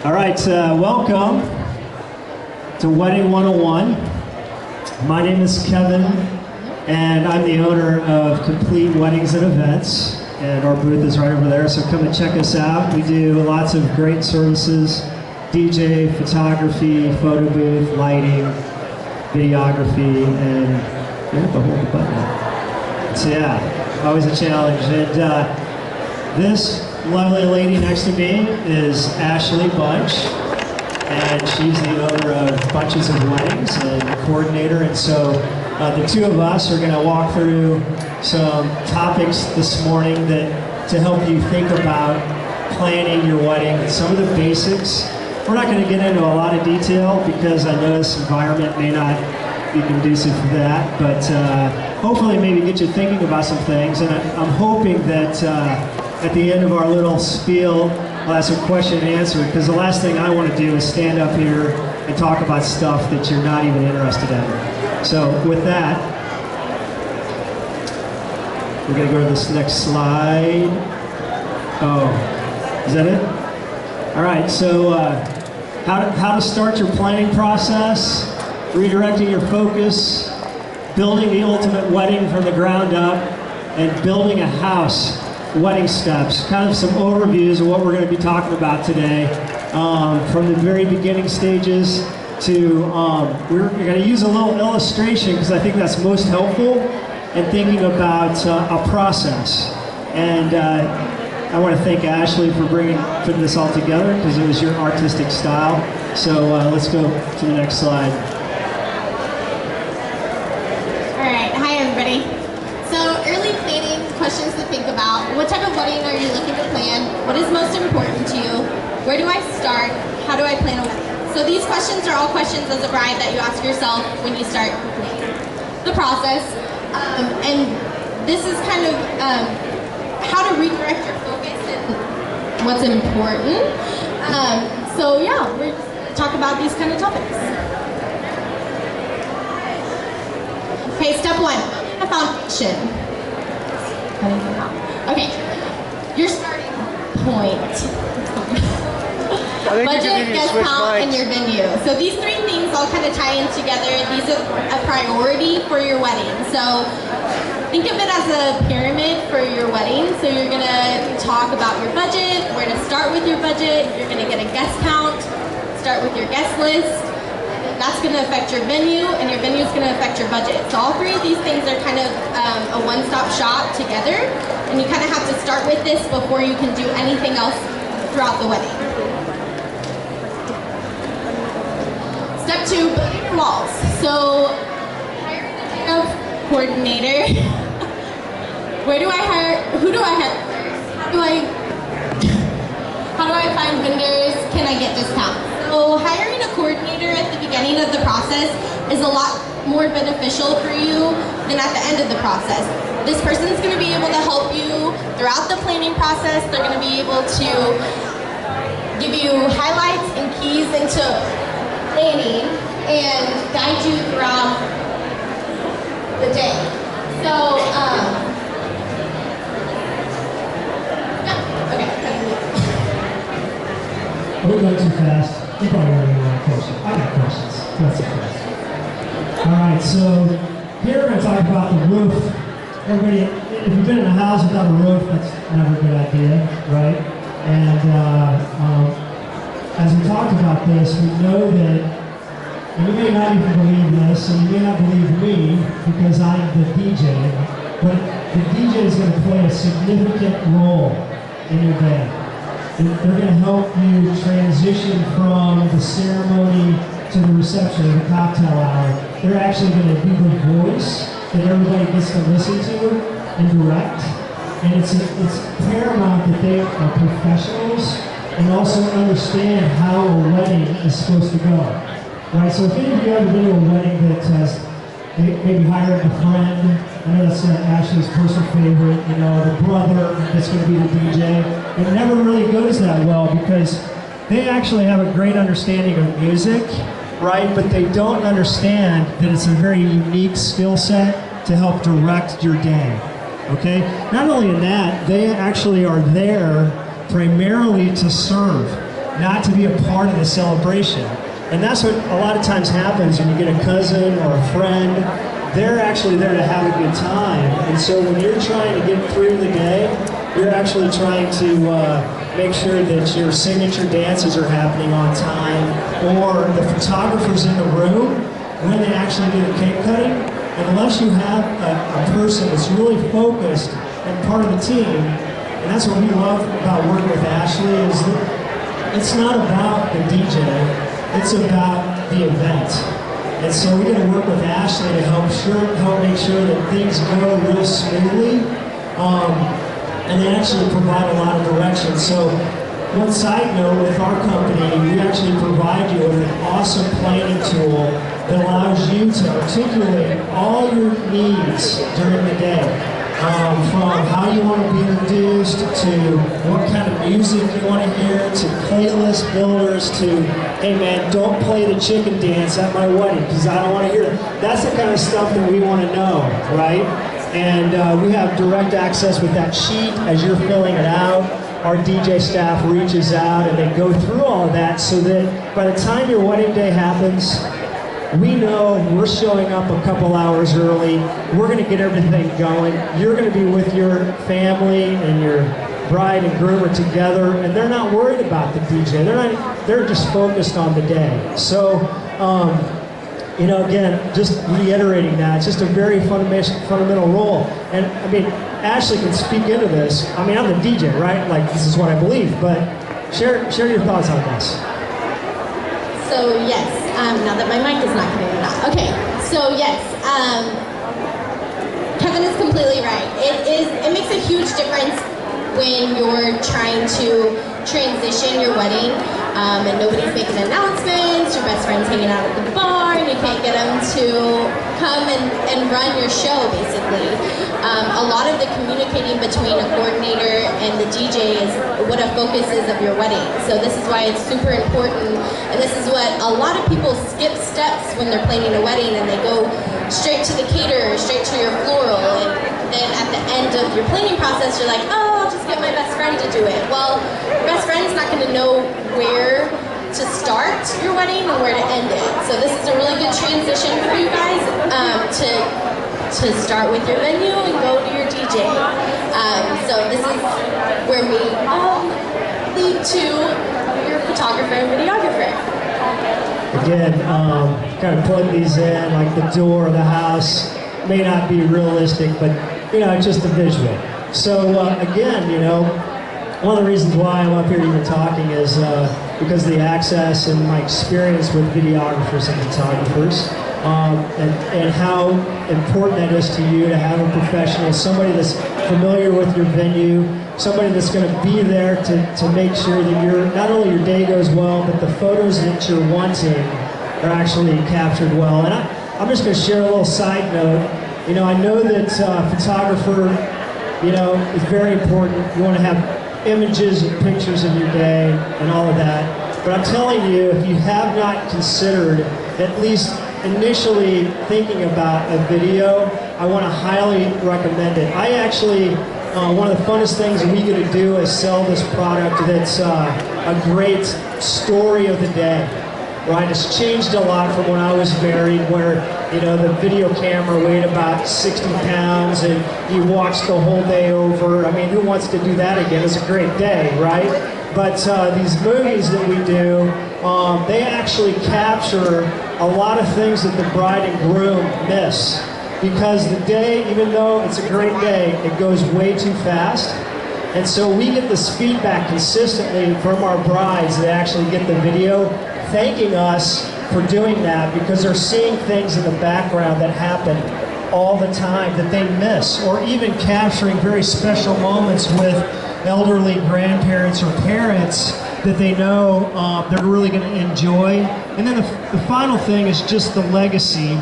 All right, welcome to Wedding 101. My name is Kevin, and I'm the owner of Complete Weddings and Events, and our booth is right over there, so come and check us out. We do lots of great services, DJ, photography, photo booth, lighting, videography, and you have to hold the button. So yeah, always a challenge. And this lovely lady next to me is Ashley Bunch, and she's the owner of Bunches of Weddings and coordinator. And so the two of us are going to walk through some topics this morning that to help you think about planning your wedding, some of the basics. We're not going to get into a lot of detail because I know this environment may not be conducive for that, but hopefully maybe get you thinking about some things. And I'm hoping that at the end of our little spiel, I'll ask a question and answer, because the last thing I want to do is stand up here and talk about stuff that you're not even interested in. So with that, we're going to go to this next slide. Oh, is that it? All right, so how to start your planning process, redirecting your focus, building the ultimate wedding from the ground up, and building a house. Wedding steps, kind of some overviews of what we're going to be talking about today, from the very beginning stages to, we're going to use a little illustration because I think that's most helpful in thinking about a process. And I want to thank Ashley for putting this all together because it was your artistic style. So let's go to the next slide. All right, hi everybody. So early planning, questions to think about. What type of wedding are you looking to plan? What is most important to you? Where do I start? How do I plan a wedding? So these questions are all questions as a bride that you ask yourself when you start the process. And this is kind of how to redirect your focus and what's important. So yeah, we're going to talk about these kind of topics. Okay, step one. A foundation. Okay, your starting point. Budget, guest count, and your venue. So these three things all kind of tie in together. These are a priority for your wedding. So think of it as a pyramid for your wedding. So you're gonna talk about your budget, where to start with your budget. You're gonna get a guest count, start with your guest list. That's going to affect your venue, and your venue is going to affect your budget. So all three of these things are kind of a one-stop shop together, and you kind of have to start with this before you can do anything else throughout the wedding. Step two, building your walls. So hiring a coordinator. Where do I hire? Who do I hire? How do I find vendors? Can I get discounts? So hiring a coordinator at the beginning of the process is a lot more beneficial for you than at the end of the process. This person's going to be able to help you throughout the planning process. They're going to be able to give you highlights and keys into planning and guide you throughout the day. So, yeah, okay. We're going too fast. You probably already have a question. I got questions. That's okay. All right, so here we're going to talk about the roof. Everybody, if you've been in a house without a roof, that's never a good idea, right? And as we talked about this, we know that, and you may not even believe this, and you may not believe me because I'm the DJ, but the DJ is going to play a significant role in your day. They're going to help you transition from the ceremony to the reception, the cocktail hour. They're actually going to be the voice that everybody gets to listen to and direct. And it's paramount that they are professionals and also understand how a wedding is supposed to go. Right? So if any of you ever been to a wedding that has maybe hired a friend, I know that's Ashley's personal favorite, you know, the brother that's going to be the DJ. It never really goes that well because they actually have a great understanding of music, right? But they don't understand that it's a very unique skill set to help direct your day, okay? Not only in that, they actually are there primarily to serve. not to be a part of the celebration. And that's what a lot of times happens when you get a cousin or a friend. They're actually there to have a good time. And so when you're trying to get through the day, you're actually trying to make sure that your signature dances are happening on time, or the photographer's in the room when they actually do the cake cutting. And unless you have a person that's really focused and part of the team, and that's what we love about working with Ashley, is that it's not about the DJ, it's about the event. And so we're going to work with Ashley to help make sure that things go real smoothly. And they actually provide a lot of direction. So one side note, with our company, we actually provide you with an awesome planning tool that allows you to articulate all your needs during the day. From how you want to be introduced, to what kind of music you want to hear, to playlist builders, to, hey man, don't play the chicken dance at my wedding because I don't want to hear it. That's the kind of stuff that we want to know, right? And we have direct access with that sheet as you're filling it out. Our DJ staff reaches out and they go through all of that so that by the time your wedding day happens, we know we're showing up a couple hours early. We're going to get everything going. You're going to be with your family and your bride and groom are together, and they're not worried about the DJ. They're just focused on the day. So, you know, again, just reiterating that, it's just a very fundamental role. And I mean, Ashley can speak into this. I mean, I'm the DJ, right? Like, this is what I believe, but share your thoughts on this. So yes, now that my mic is not cutting it out. Okay, so yes, Kevin is completely right. It makes a huge difference when you're trying to transition your wedding and nobody's making announcements, your best friend's hanging out at the bar and you can't get them to come and run your show basically. A lot of the communicating between a coordinator and the DJ is what a focus is of your wedding. So this is why it's super important, and this is what a lot of people skip steps when they're planning a wedding and they go straight to the caterer, straight to your floral, and then at the end of your planning process you're like, oh, I'll just get my best friend to do it. Well, your best friend's not going to know where to start your wedding and where to end it. So this is a really good transition for you guys to start with your venue and go to your DJ. So this is where we lead to your photographer and videographer. Again, kind of plug these in, like the door of the house may not be realistic, but you know, it's just a visual. So again, you know, one of the reasons why I'm up here even talking is because of the access and my experience with videographers and photographers, and how important that is to you to have a professional, somebody that's familiar with your venue, somebody that's going to be there to make sure that not only your day goes well, but the photos that you're wanting are actually captured well. And I'm just going to share a little side note. You know, I know that photographer, you know, is very important. You want to have images and pictures of your day and all of that. But I'm telling you, if you have not considered at least initially thinking about a video, I want to highly recommend it. I actually, one of the funnest things we get to do is sell this product that's a great story of the day, right? It's changed a lot from when I was married, where, you know, the video camera weighed about 60 pounds and you watched the whole day over. I mean, who wants to do that again? It's a great day, right? But these movies that we do, they actually capture a lot of things that the bride and groom miss. Because the day, even though it's a great day, it goes way too fast. And so we get this feedback consistently from our brides that actually get the video thanking us for doing that, because they're seeing things in the background that happen all the time that they miss, or even capturing very special moments with elderly grandparents or parents that they know they're really going to enjoy. And then the final thing is just the legacy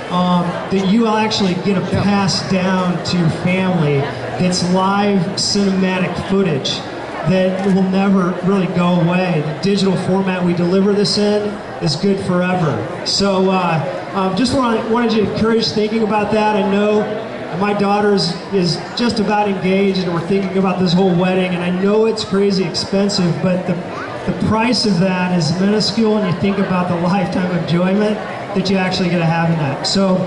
that you actually get to pass down to your family. That's live cinematic footage that will never really go away. The digital format we deliver this in is good forever. So just wanted you to encourage thinking about that. I know my daughter is just about engaged and we're thinking about this whole wedding, and I know it's crazy expensive, but the the price of that is minuscule, and you think about the lifetime enjoyment that you actually get to have in that. So,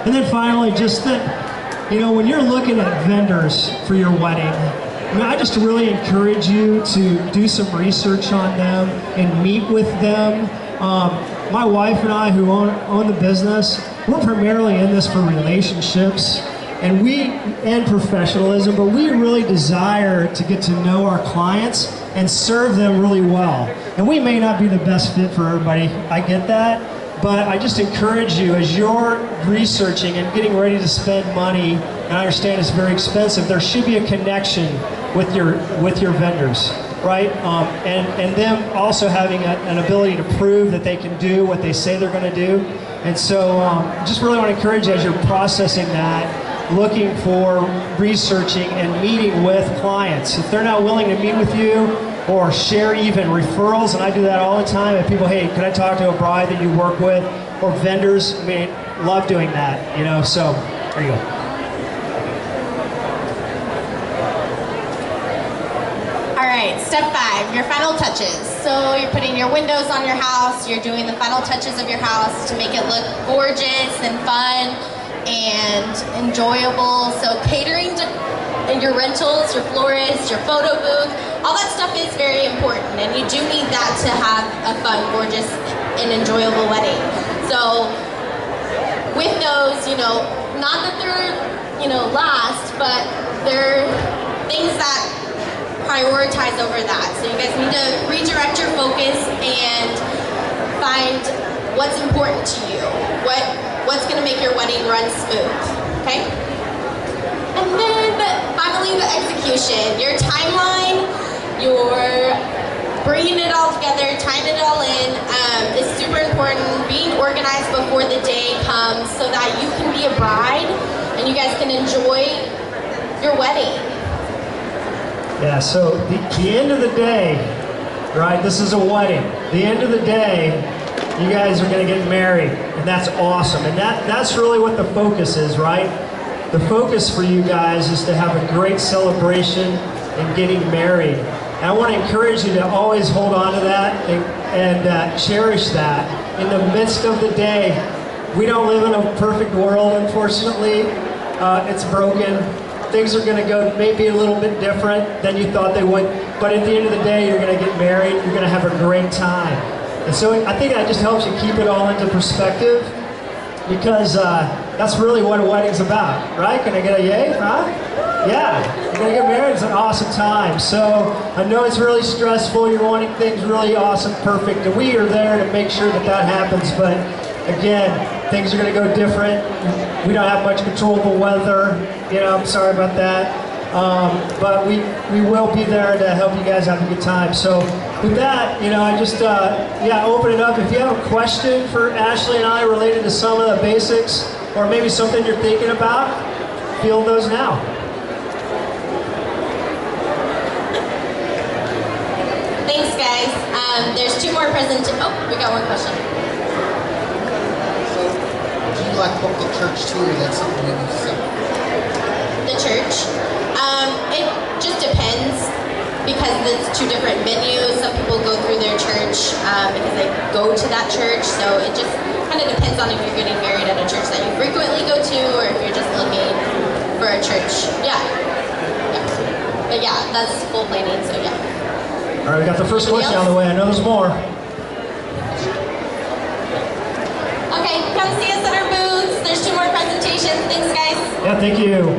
and then finally, just that, you know, when you're looking at vendors for your wedding, I mean, I just really encourage you to do some research on them and meet with them. My wife and I, who own the business, we're primarily in this for relationships and professionalism, but we really desire to get to know our clients and serve them really well. And we may not be the best fit for everybody, I get that, but I just encourage you, as you're researching and getting ready to spend money, and I understand it's very expensive, there should be a connection with your vendors, right? And them also having an ability to prove that they can do what they say they're going to do. And so just really want to encourage you, as you're processing that, looking for, researching, and meeting with clients. If they're not willing to meet with you or share even referrals, and I do that all the time, and people, hey, can I talk to a bride that you work with, or vendors? I mean, love doing that, you know, so there you go. Step 5, your final touches. So you're putting your windows on your house, you're doing the final touches of your house to make it look gorgeous and fun and enjoyable. So catering to your rentals, your florists, your photo booth, all that stuff is very important, and you do need that to have a fun, gorgeous, and enjoyable wedding. So with those, you know, not that they're, you know, last, but they're things that prioritize over that. So you guys need to redirect your focus and find what's important to you. What's going to make your wedding run smooth, okay? And then finally, the execution. Your timeline, your bringing it all together, tying it all in is super important. Being organized before the day comes so that you can be a bride and you guys can enjoy your wedding. Yeah, so the end of the day, right, this is a wedding. The end of the day, you guys are going to get married, and that's awesome. And that's really what the focus is, right? The focus for you guys is to have a great celebration and getting married. And I want to encourage you to always hold on to that and cherish that. In the midst of the day, we don't live in a perfect world, unfortunately. It's broken. Things are going to go maybe a little bit different than you thought they would, but at the end of the day, you're going to get married, you're going to have a great time. And so I think that just helps you keep it all into perspective, because that's really what a wedding's about, right? Can I get a yay, huh? Yeah, you're going to get married, it's an awesome time. So I know it's really stressful, you're wanting things really awesome, perfect, and we are there to make sure that that happens, but again, things are going to go different. We don't have much control of the weather. You know, I'm sorry about that. But we will be there to help you guys have a good time. So with that, you know, I just, open it up. If you have a question for Ashley and I related to some of the basics, or maybe something you're thinking about, field those now. Thanks, guys. There's 2 more presentations. Oh, we got one question. Like book the church too, or that's something you need to say? The church? It just depends, because it's 2 different venues. Some people go through their church because they go to that church, so it just kind of depends on if you're getting married at a church that you frequently go to, or if you're just looking for a church. Yeah. But yeah, that's full planning, so yeah. All right, we got the first question out of the way. I know there's more. Okay, come see us at our booths. There's 2 more presentations. Thanks, guys. Yeah, thank you.